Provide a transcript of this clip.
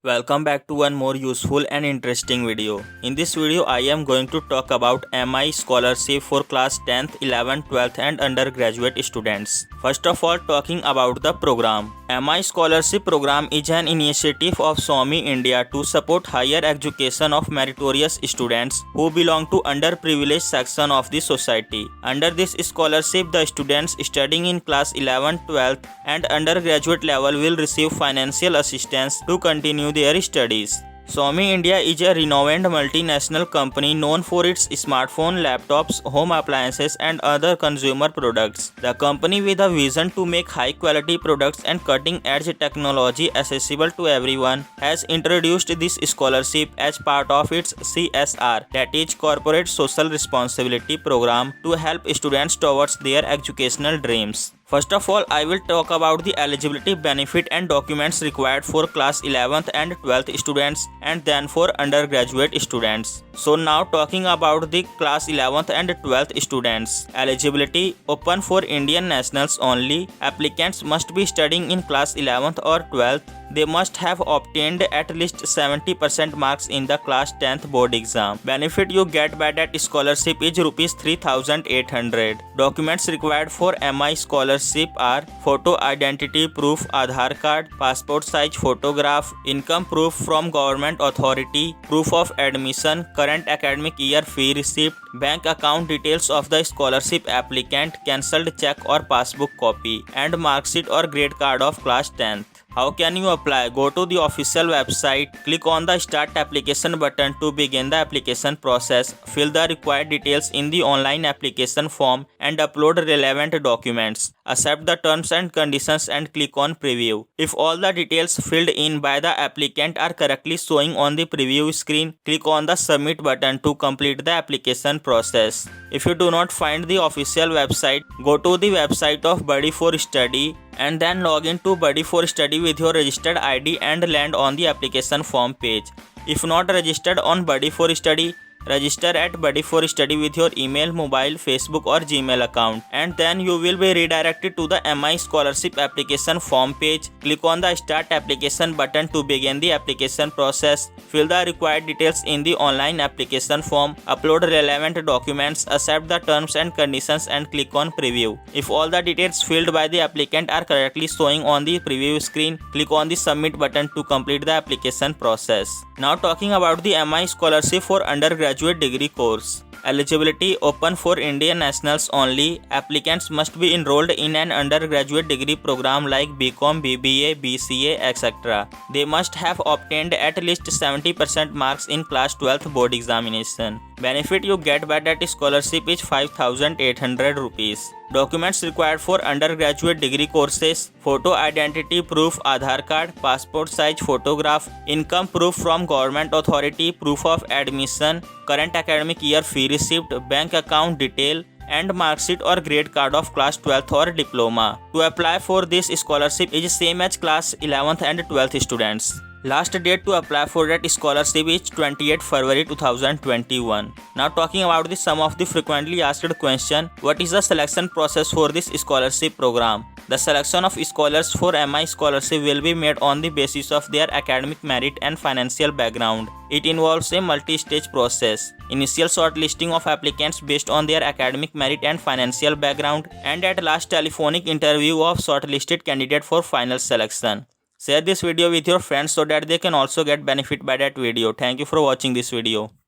Welcome back to one more useful and interesting video. In this video, I am going to talk about MI scholarship for class 10th, 11th, 12th and undergraduate students. First of all, talking about the program. MI scholarship program is an initiative of SWAMI India to support higher education of meritorious students who belong to underprivileged section of the society. Under this scholarship, the students studying in class 11th, 12th and undergraduate level will receive financial assistance to continue their studies. SWAMI India is a renowned multinational company known for its smartphone, laptops, home appliances and other consumer products. The company, with a vision to make high quality products and cutting edge technology accessible to everyone, has introduced this scholarship as part of its CSR, that is Corporate Social Responsibility program, to help students towards their educational dreams. First of all, I will talk about the eligibility, benefit and documents required for class 11th and 12th students and then for undergraduate students. So now talking about the class 11th and 12th students. Eligibility: open for Indian nationals only. Applicants must be studying in class 11th or 12th. They must have obtained at least 70% marks in the class 10th board exam. Benefit you get by that scholarship is Rs 3,800. Documents required for MI scholarship are photo identity proof, Aadhaar card, passport size photograph, income proof from government authority, proof of admission, current academic year fee receipt, bank account details of the scholarship applicant, cancelled check or passbook copy, and mark sheet or grade card of class 10th. How can you apply? Go to the official website, click on the Start Application button to begin the application process, fill the required details in the online application form and upload relevant documents. Accept the terms and conditions and click on Preview. If all the details filled in by the applicant are correctly showing on the preview screen, click on the Submit button to complete the application process. If you do not find the official website, go to the website of Buddy4Study and then log in to Buddy4Study with your registered ID and land on the application form page. If not registered on Buddy4Study, register at Buddy4Study with your email, mobile, Facebook or Gmail account, and then you will be redirected to the MI scholarship application form page. Click on the Start Application button to begin the application process. Fill the required details in the online application form, upload relevant documents, accept the terms and conditions and click on Preview. If all the details filled by the applicant are correctly showing on the preview screen, click on the Submit button to complete the application process. Now talking about the MI scholarship for undergraduate degree course. Eligibility: open for Indian nationals only. Applicants must be enrolled in an undergraduate degree program like BCom, BBA, BCA, etc. They must have obtained at least 70% marks in class 12th board examination. Benefit you get by that scholarship is 5,800 rupees. Documents required for undergraduate degree courses: photo identity proof, Aadhaar card, passport size photograph, income proof from government authority, proof of admission, current academic year fee receipt, bank account detail and mark sheet or grade card of class 12th or diploma. To apply for this scholarship is same as class 11th and 12th students. Last date to apply for that scholarship is 28 February 2021. Now talking about some of the frequently asked question. What is the selection process for this scholarship program? The selection of scholars for MI scholarship will be made on the basis of their academic merit and financial background. It involves a multi-stage process. Initial shortlisting of applicants based on their academic merit and financial background, and at last telephonic interview of shortlisted candidate for final selection. Share this video with your friends so that they can also get benefit by that video. Thank you for watching this video.